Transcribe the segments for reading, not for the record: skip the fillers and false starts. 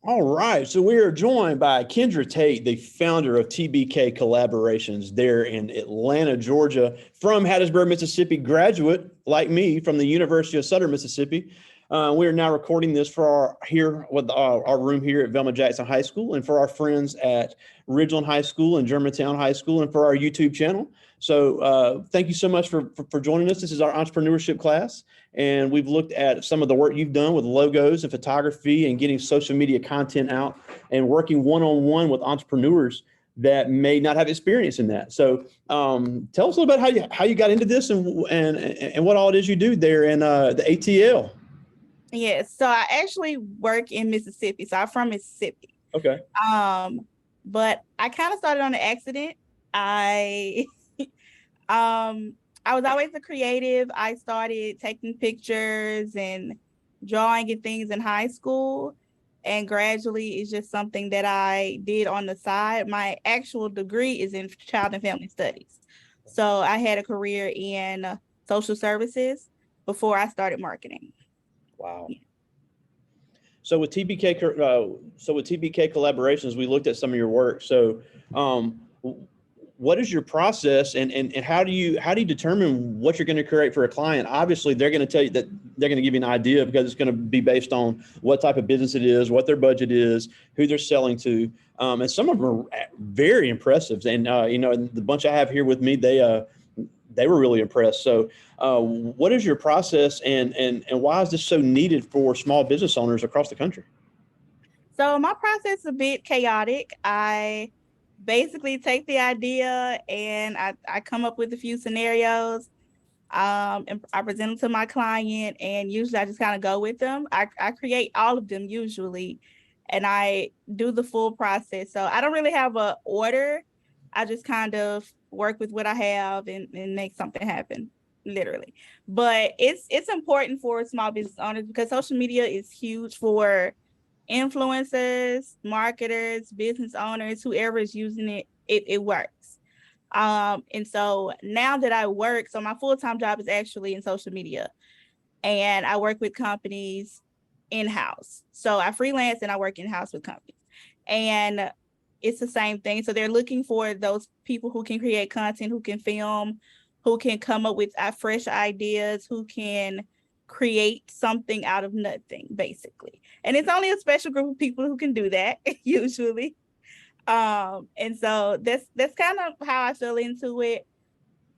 All right, so we are joined by Kendra Tate, the founder of TBK Collaborations there in Atlanta, Georgia, from Hattiesburg, Mississippi, graduate like me from the University of Southern Mississippi. We are now recording this for here with our room here at Velma Jackson High School, and for our friends at Ridgeland High School and Germantown High School, and for our YouTube channel. So thank you so much for joining us. This is our entrepreneurship class. And we've looked at some of the work you've done with logos and photography and getting social media content out and working one-on-one with entrepreneurs that may not have experience in that. So tell us a little bit how you got into this and what all it is you do there in the ATL. Yes, so I actually work in Mississippi. So I'm from Mississippi. Okay. But I kind of started on an accident. I I was always a creative. I started taking pictures and drawing and things in high school. And gradually it's just something that I did on the side. My actual degree is in child and family studies. So I had a career in social services before I started marketing. Wow. So with TBK collaborations, we looked at some of your work. So what is your process and how do you determine what you're going to create for a client? Obviously, they're going to tell you that they're going to give you an idea because it's going to be based on what type of business it is, what their budget is, who they're selling to. And some of them are very impressive. And, the bunch I have here with me, they were really impressed. So what is your process and why is this so needed for small business owners across the country? So my process is a bit chaotic. I basically take the idea and I come up with a few scenarios and I present them to my client, and usually I just kind of go with them. I create all of them usually, and I do the full process. So I don't really have an order. I just kind of work with what I have and make something happen, literally. But it's important for small business owners because social media is huge for influencers, marketers, business owners, whoever is using it, it works. And so now that I work, so my full-time job is actually in social media, and I work with companies in-house. So I freelance and I work in-house with companies, and it's the same thing. So they're looking for those people who can create content, who can film, who can come up with fresh ideas, who can create something out of nothing, basically. And it's only a special group of people who can do that, usually. And so that's kind of how I fell into it.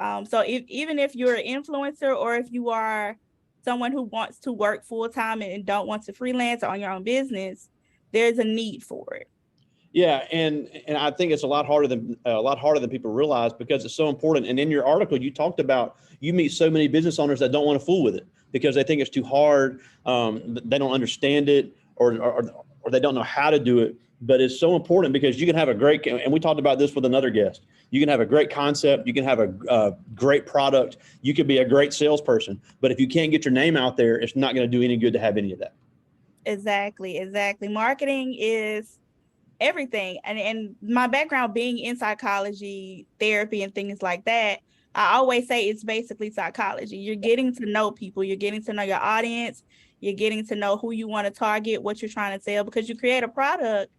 So even if you're an influencer or if you are someone who wants to work full-time and don't want to freelance or on your own business, there's a need for it. Yeah, and I think it's a lot harder than people realize because it's so important. And in your article, you talked about you meet so many business owners that don't want to fool with it because they think it's too hard, they don't understand it, or they don't know how to do it. But it's so important because you can have a great, and we talked about this with another guest. You can have a great concept, you can have a great product, you could be a great salesperson, but if you can't get your name out there, it's not going to do any good to have any of that. Exactly. Marketing is everything. And my background being in psychology, therapy, and things like that, I always say it's basically psychology. You're getting to know people, you're getting to know your audience, you're getting to know who you want to target, what you're trying to sell. Because you create a product,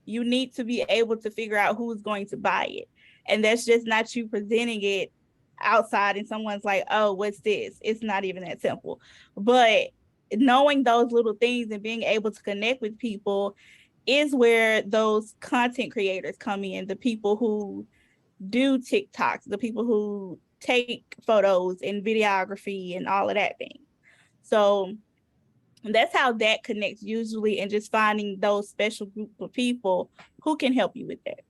you need to be able to figure out who's going to buy it. And that's just not you presenting it outside and someone's like, oh, what's this? It's not even that simple. But knowing those little things and being able to connect with people is where those content creators come in, the people who do TikToks, the people who take photos and videography and all of that thing. So that's how that connects usually, and just finding those special group of people who can help you with that.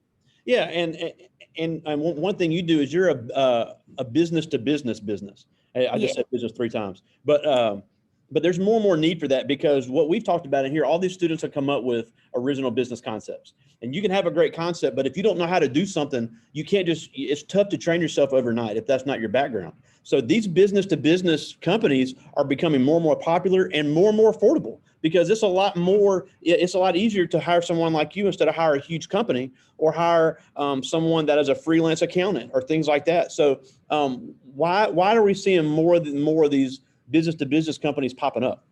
Yeah, and one thing you do is you're a business to business. I just said business 3 times, but there's more and more need for that because what we've talked about in here, all these students have come up with original business concepts, and you can have a great concept, but if you don't know how to do something, you can't it's tough to train yourself overnight if that's not your background. So these business to business companies are becoming more and more popular and more affordable because it's a lot easier to hire someone like you instead of hire a huge company or hire someone that is a freelance accountant or things like that. So why are we seeing more of these business to business companies popping up?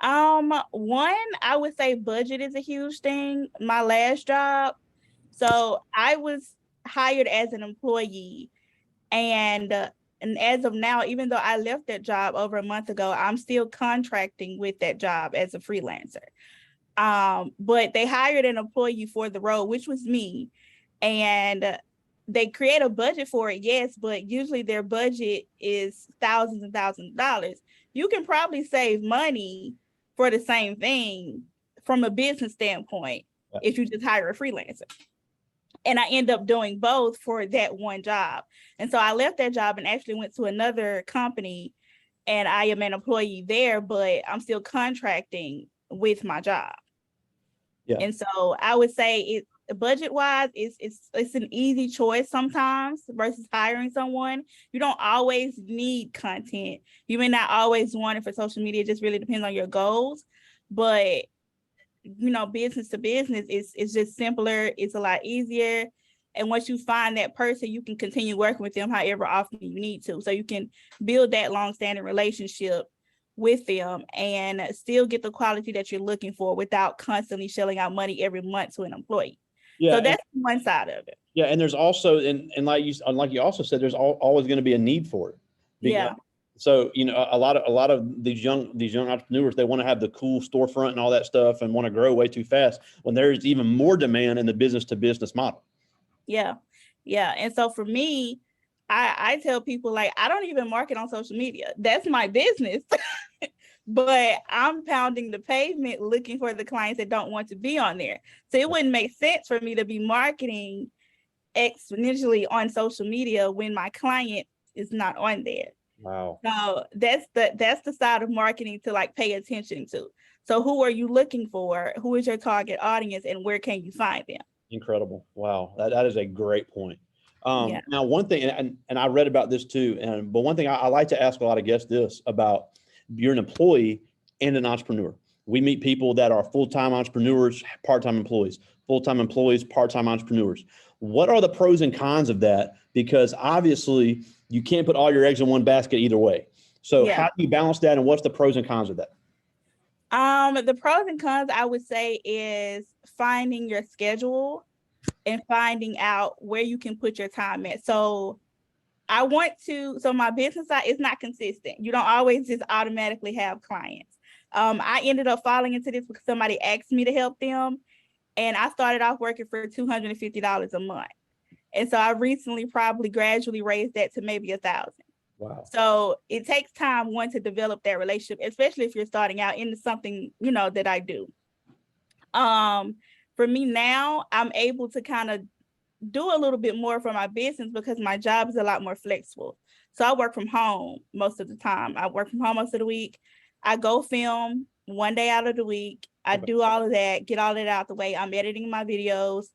One, I would say budget is a huge thing. My last job, so I was hired as an employee, and as of now, even though I left that job over a month ago, I'm still contracting with that job as a freelancer. But they hired an employee for the role, which was me, and they create a budget for it, yes, but usually their budget is thousands and thousands of dollars. You can probably save money for the same thing from a business standpoint if you just hire a freelancer. And I end up doing both for that one job. And so I left that job and actually went to another company, and I am an employee there, but I'm still contracting with my job. Yeah. And so I would say it budget wise, it's an easy choice sometimes versus hiring someone. You don't always need content. You may not always want it for social media. It just really depends on your goals. But business to business is just simpler. It's a lot easier. And once you find that person, you can continue working with them however often you need to. So you can build that long-standing relationship with them and still get the quality that you're looking for without constantly shelling out money every month to an employee. Yeah. So that's one side of it. Yeah. And there's also, and like you also said, there's always going to be a need for it. Yeah. So, a lot of these young entrepreneurs, they want to have the cool storefront and all that stuff and want to grow way too fast when there's even more demand in the business to business model. Yeah. Yeah. And so for me, I tell people, like, I don't even market on social media. That's my business. But I'm pounding the pavement looking for the clients that don't want to be on there. So it wouldn't make sense for me to be marketing exponentially on social media when my client is not on there. Wow. So that's the side of marketing to like pay attention to. So who are you looking for? Who is your target audience, and where can you find them? Incredible. Wow. That is a great point. Yeah. Now, one thing, and I read about this too, but one thing I like to ask a lot of guests this about: you're an employee and an entrepreneur. We meet people that are full-time entrepreneurs, part-time employees, full-time employees, part-time entrepreneurs. What are the pros and cons of that? Because obviously you can't put all your eggs in one basket either way. So Yeah. how do you balance that, and what's the pros and cons of that? The pros and cons, I would say, is finding your schedule and finding out where you can put your time at. So my business side is not consistent. You don't always just automatically have clients. I ended up falling into this because somebody asked me to help them, and I started off working for $250 a month. And so I recently probably gradually raised that to maybe $1,000. Wow. So it takes time, one, to develop that relationship, especially if you're starting out into something, that I do. For me now, I'm able to kind of do a little bit more for my business because my job is a lot more flexible. So I work from home most of the time. I work from home most of the week. I go film one day out of the week. I do all of that, get all that out the way. I'm editing my videos,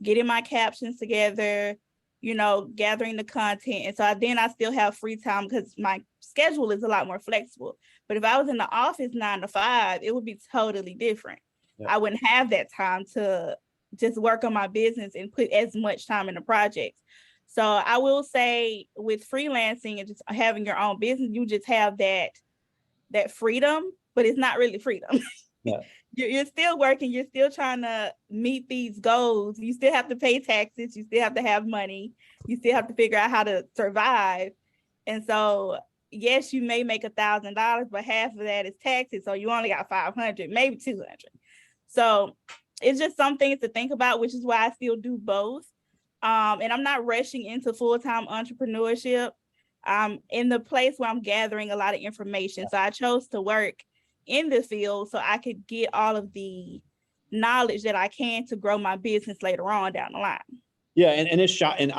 getting my captions together, gathering the content. And so then I still have free time because my schedule is a lot more flexible. But if I was in the office 9 to 5, it would be totally different. I wouldn't have that time to just work on my business and put as much time in the projects. So I will say with freelancing and just having your own business, you just have that freedom, but it's not really freedom. Yeah. You're still working. You're still trying to meet these goals. You still have to pay taxes. You still have to have money. You still have to figure out how to survive. And so, yes, you may make $1,000, but half of that is taxes. So you only got 500, maybe 200. So it's just some things to think about, which is why I still do both. And I'm not rushing into full-time entrepreneurship. I'm in the place where I'm gathering a lot of information. So I chose to work in the field so I could get all of the knowledge that I can to grow my business later on down the line. Yeah, and it's shocked, and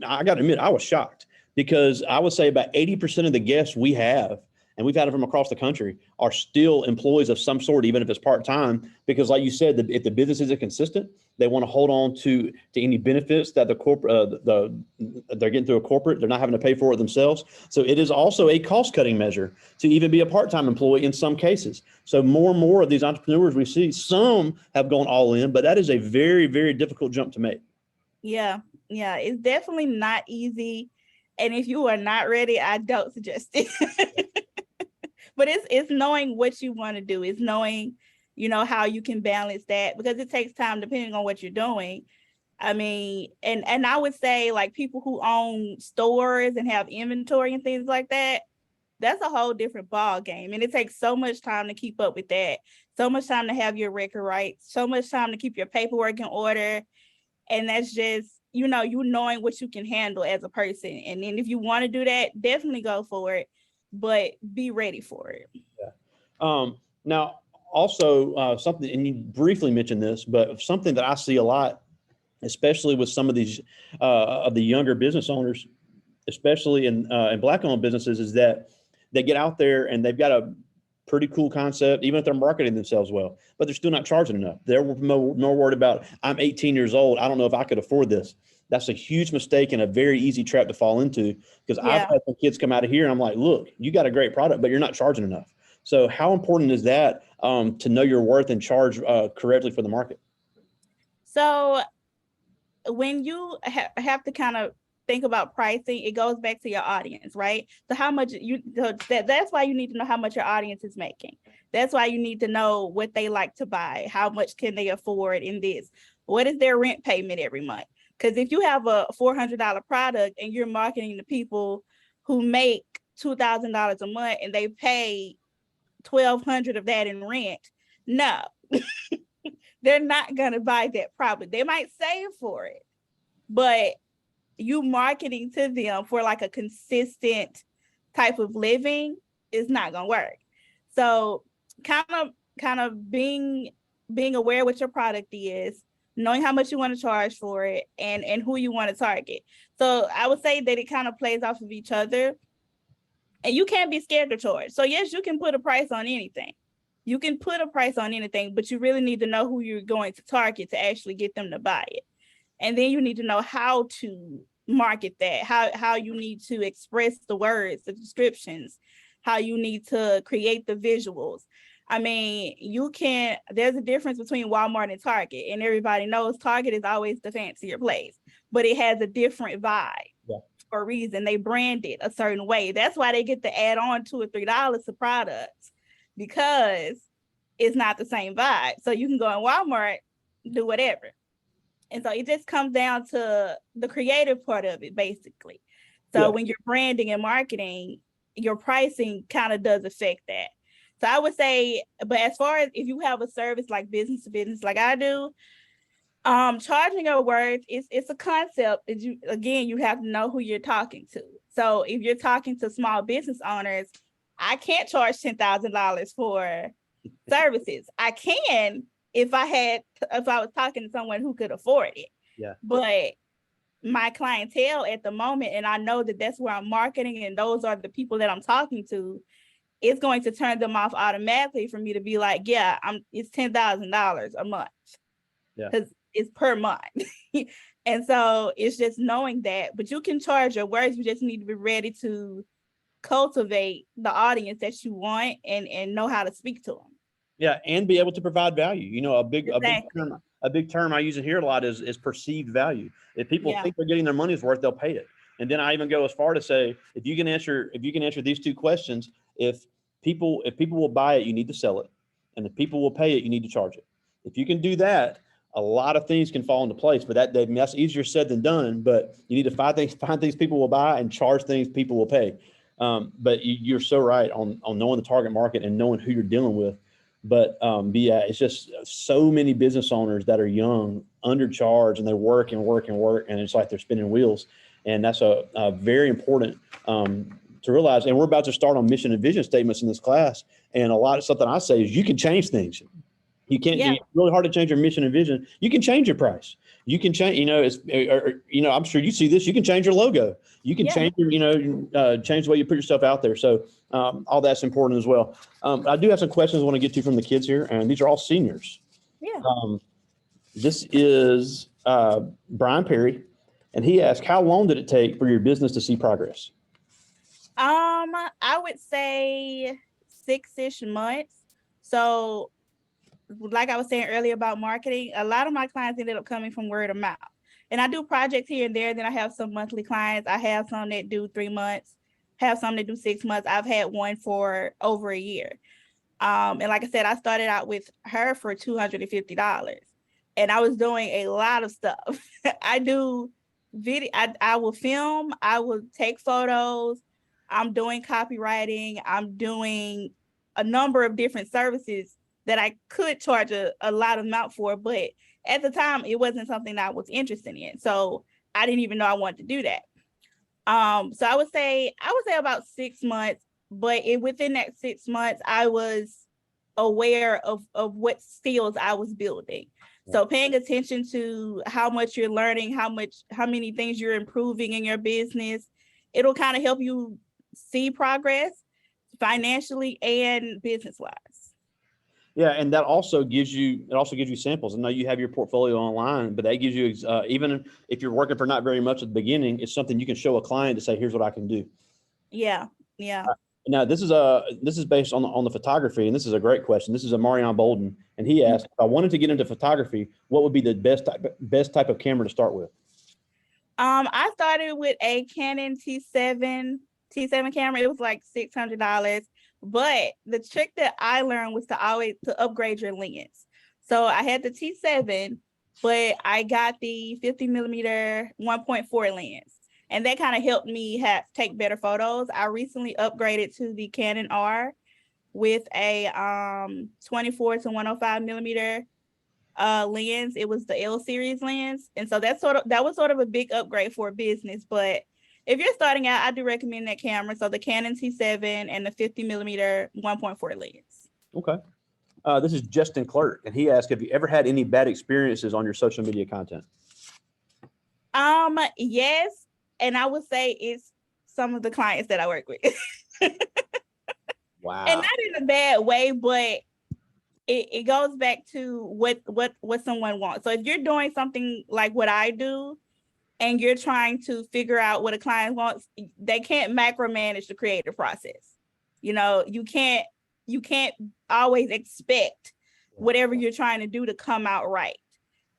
I got to admit, I was shocked because I would say about 80% of the guests we have, and we've had them from across the country, are still employees of some sort, even if it's part-time, because like you said, if the business isn't consistent, they want to hold on to any benefits that the corporate they're getting through a corporate. They're not having to pay for it themselves. So it is also a cost-cutting measure to even be a part-time employee in some cases. So more and more of these entrepreneurs we see, some have gone all in, but that is a very, very difficult jump to make. Yeah, it's definitely not easy. And if you are not ready, I don't suggest it. But it's knowing what you want to do. It's knowing, how you can balance that, because it takes time depending on what you're doing. I mean, and I would say like people who own stores and have inventory and things like that, that's a whole different ball game. And it takes so much time to keep up with that, so much time to have your record right, so much time to keep your paperwork in order. And that's just, you knowing what you can handle as a person. And then if you want to do that, definitely go for it, but be ready for it. Now, also something, and you briefly mentioned this, but something that I see a lot, especially with some of these of the younger business owners, especially in Black-owned businesses, is that they get out there and they've got a pretty cool concept, even if they're marketing themselves well, but they're still not charging enough. They're more worried about, I'm 18 years old, I don't know if I could afford this. That's a huge mistake and a very easy trap to fall into, because I've had some kids come out of here and I'm like, look, you got a great product, but you're not charging enough. So how important is that to know your worth and charge correctly for the market? So when you have to kind of think about pricing, it goes back to your audience, right? So how much that's why you need to know how much your audience is making. That's why you need to know what they like to buy, how much can they afford in this, what is their rent payment every month. Because if you have a $400 product and you're marketing to people who make $2,000 a month and they pay $1,200 of that in rent, no, they're not gonna buy that product. They might save for it, but you marketing to them for like a consistent type of living is not gonna work. So kind of being aware what your product is, knowing how much you want to charge for it, and who you want to target. So I would say that it kind of plays off of each other, and you can't be scared to charge. So yes, you can put a price on anything. You can put a price on anything, but you really need to know who you're going to target to actually get them to buy it. And then you need to know how to market that, how you need to express the words, the descriptions, how you need to create the visuals. I mean, there's a difference between Walmart and Target, and everybody knows Target is always the fancier place, but it has a different vibe. Yeah. For a reason. They brand it a certain way. That's why they get to add on $2 or $3 to products, because it's not the same vibe. So you can go in Walmart, do whatever. And so it just comes down to the creative part of it, basically. So when you're branding and marketing, your pricing kind of does affect that. So I would say, but as far as if you have a service like business to business, like I do, charging your worth it's a concept that you have to know who you're talking to. So if you're talking to small business owners, I can't charge $10,000 for services. I can if I was talking to someone who could afford it. Yeah. But my clientele at the moment, and I know that that's where I'm marketing, and those are the people that I'm talking to, it's going to turn them off automatically for me to be like, yeah, it's $10,000 a month. Yeah. Because it's per month. And so it's just knowing that, but you can charge your words. You just need to be ready to cultivate the audience that you want and know how to speak to them. Yeah, and be able to provide value. A big term I use it here a lot is perceived value. If people think they're getting their money's worth, they'll pay it. And then I even go as far to say, if you can answer these two questions, if people will buy it, you need to sell it, and if people will pay it, you need to charge it. If you can do that, a lot of things can fall into place. But that's easier said than done. But you need to find things people will buy and charge things people will pay. But you're so right on knowing the target market and knowing who you're dealing with. But yeah, it's just so many business owners that are young, undercharged, and they work, and it's like they're spinning wheels. And that's a very important to realize. And we're about to start on mission and vision statements in this class. And a lot of something I say is you can change things. You can't. It's really hard to change your mission and vision. You can change your price. You can change. I'm sure you see this. You can change your logo. You can change your. Change the way you put yourself out there. So all that's important as well. I do have some questions I want to get to from the kids here, and these are all seniors. Yeah. This is Brian Perry, and he asked, "How long did it take for your business to see progress?" I would say 6-ish months. So, like I was saying earlier about marketing, a lot of my clients ended up coming from word of mouth. And I do projects here and there. Then I have some monthly clients. I have some that do 3 months. have some that do 6 months. I've had one for over a year. And like I said, I started out with her for $250. And I was doing a lot of stuff. I do video, I will film, I will take photos, I'm doing copywriting, I'm doing a number of different services that I could charge a lot of amount for, but at the time it wasn't something that I was interested in. So I didn't even know I wanted to do that. So I would say about 6 months, but within that 6 months, I was aware of what skills I was building. So paying attention to how much you're learning, how many things you're improving in your business, it'll kind of help you see progress financially and business wise. Yeah, and that also gives you samples. I know you have your portfolio online, but that gives you even if you're working for not very much at the beginning, it's something you can show a client to say, here's what I can do. Yeah. Now this is based on the photography, and this is a great question. This is a Marion Bolden, and he asked, if I wanted to get into photography, what would be the best type of camera to start with? I started with a Canon T7 camera. It was like $600. But the trick that I learned was to upgrade your lens. So I had the T7, but I got the 50 millimeter 1.4 lens. And that kind of helped me take better photos. I recently upgraded to the Canon R with a 24 to 105 millimeter lens. It was the L series lens. And so that was sort of a big upgrade for a business. But if you're starting out, I do recommend that camera. So the Canon T7 and the 50 millimeter 1.4 lens. Okay. This is Justin Clerk, and he asked, have you ever had any bad experiences on your social media content? Yes. And I would say it's some of the clients that I work with. Wow. And not in a bad way, but it goes back to what someone wants. So if you're doing something like what I do, and you're trying to figure out what a client wants, they can't macromanage the creative process. You know, you can't always expect whatever you're trying to do to come out right.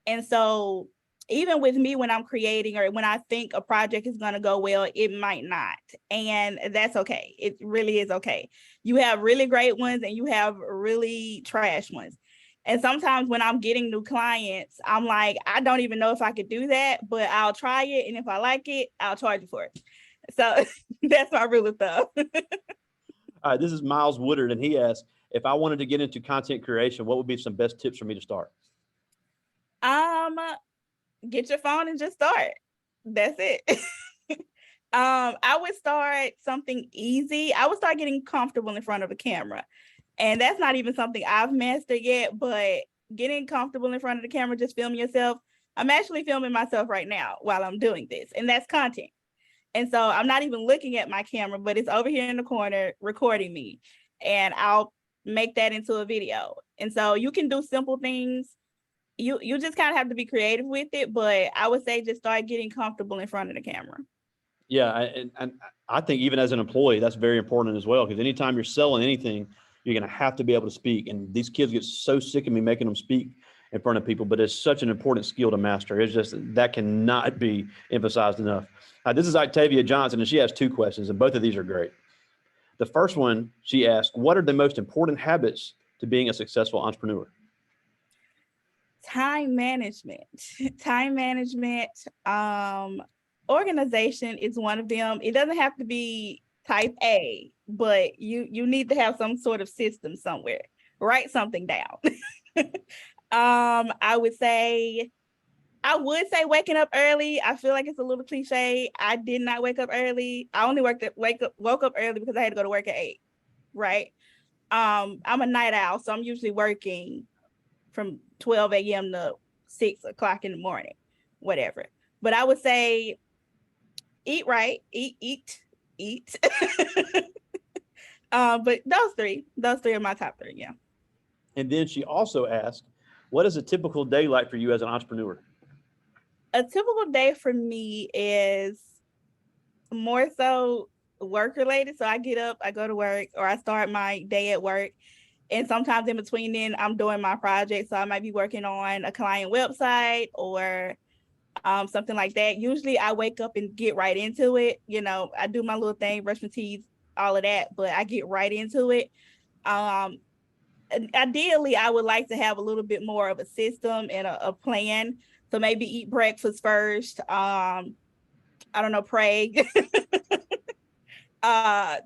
And so even with me, when I'm creating or when I think a project is going to go well, it might not. And that's okay. It really is okay. You have really great ones and you have really trash ones. And sometimes when I'm getting new clients, I'm like, I don't even know if I could do that, but I'll try it. And if I like it, I'll charge you for it. So that's my rule of thumb. All right, this is Miles Woodard, and he asked, if I wanted to get into content creation, what would be some best tips for me to start? Get your phone and just start. That's it. I would start something easy. I would start getting comfortable in front of a camera. And that's not even something I've mastered yet, but getting comfortable in front of the camera, just filming yourself. I'm actually filming myself right now while I'm doing this, and that's content. And so I'm not even looking at my camera, but it's over here in the corner recording me, and I'll make that into a video. And so you can do simple things. You just kind of have to be creative with it, but I would say just start getting comfortable in front of the camera. Yeah, and I think even as an employee, that's very important as well, because anytime you're selling anything, you're going to have to be able to speak. And these kids get so sick of me making them speak in front of people, but it's such an important skill to master. It's just that cannot be emphasized enough. This is Octavia Johnson, and she has two questions, and both of these are great. The first one, she asked, what are the most important habits to being a successful entrepreneur? Time management. Organization is one of them. It doesn't have to be type A, but you need to have some sort of system somewhere. Write something down. I would say waking up early. I feel like it's a little cliche. I did not wake up early. I only woke up early because I had to go to work at 8. Right. I'm a night owl, so I'm usually working from 12 a.m. to 6 o'clock in the morning, whatever. But I would say eat right, eat. But those three are my top 3. Yeah. And then she also asked, what is a typical day like for you as an entrepreneur? A typical day for me is more so work related. So I get up, I go to work, or I start my day at work. And sometimes in between then I'm doing my project. So I might be working on a client website or something like that. Usually I wake up and get right into it. I do my little thing, brush my teeth, all of that, but I get right into it. Ideally, I would like to have a little bit more of a system and a plan. So maybe eat breakfast first. I don't know, pray. Do a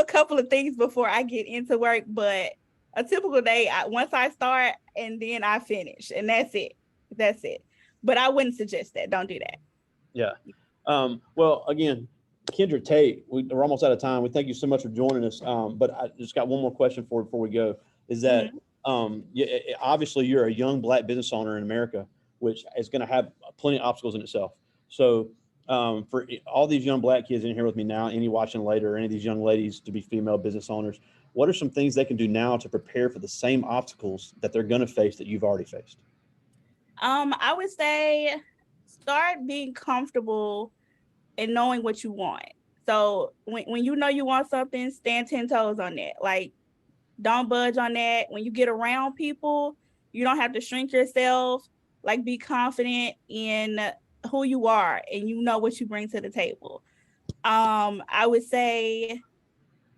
couple of things before I get into work. But a typical day, once I start and then I finish, and that's it. That's it. But I wouldn't suggest that. Don't do that. Yeah. Well, again, Kendra Tate, we're almost out of time. We thank you so much for joining us. But I just got one more question for before we go. Is that obviously you're a young Black business owner in America, which is going to have plenty of obstacles in itself. So for all these young Black kids in here with me now, any watching later, or any of these young ladies to be female business owners, what are some things they can do now to prepare for the same obstacles that they're going to face that you've already faced? I would say start being comfortable and knowing what you want. So when you know you want something, stand 10 toes on that. Like, don't budge on that. When you get around people, you don't have to shrink yourself. Like, be confident in who you are and you know what you bring to the table. I would say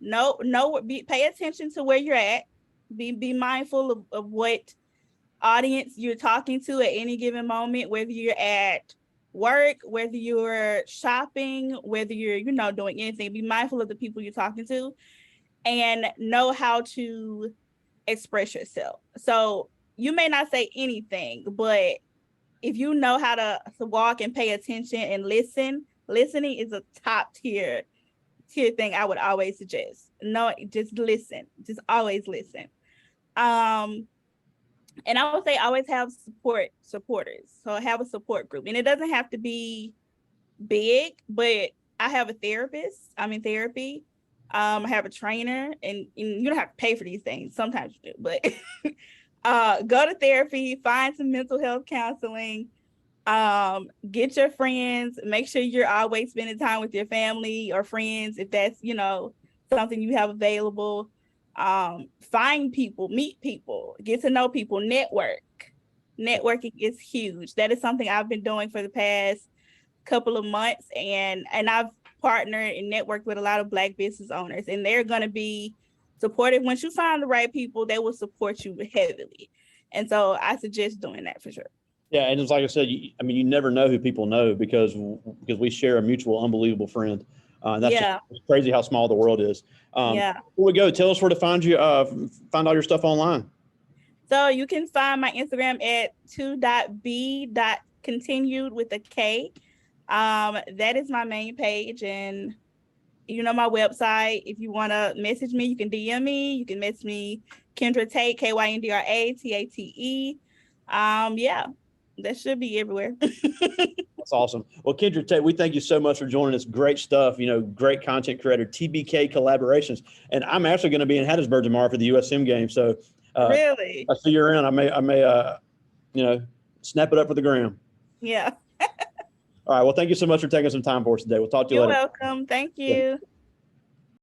pay attention to where you're at. Be mindful of what audience you're talking to at any given moment, whether you're at work, whether you're shopping, whether you're, doing anything. Be mindful of the people you're talking to and know how to express yourself. So you may not say anything, but if you know how to walk and pay attention and listening is a top tier thing I would always suggest. No, just listen. Just always listen. And I would say always have supporters. So have a support group. And it doesn't have to be big, but I have a therapist. I'm in therapy. I have a trainer, and you don't have to pay for these things. Sometimes you do, but go to therapy, find some mental health counseling, get your friends, make sure you're always spending time with your family or friends if that's, something you have available. Find people, meet people, get to know people, network. Networking is huge. That is something I've been doing for the past couple of months, and I've partnered and networked with a lot of Black business owners, and they're going to be supportive. Once you find the right people, they will support you heavily. And so I suggest doing that for sure. Yeah, and it's like I said, you never know who people know because we share a mutual, unbelievable friend. That's just crazy how small the world is. Before we go, tell us where to find you, find all your stuff online. So you can find my Instagram at 2.b.continued with a K. That is my main page, and my website. If you want to message me, you can DM me. You can message me, Kendra Tate, KyndraTate. That should be everywhere. That's awesome. Well, Kendra Tate, we thank you so much for joining us. Great stuff. Great content creator, TBK collaborations, and I'm actually going to be in Hattiesburg tomorrow for the USM game. So really, I see you're in. I may snap it up for the gram. Yeah. All right. Well, thank you so much for taking some time for us today. We'll talk to you later. You're welcome. Thank you. Yeah.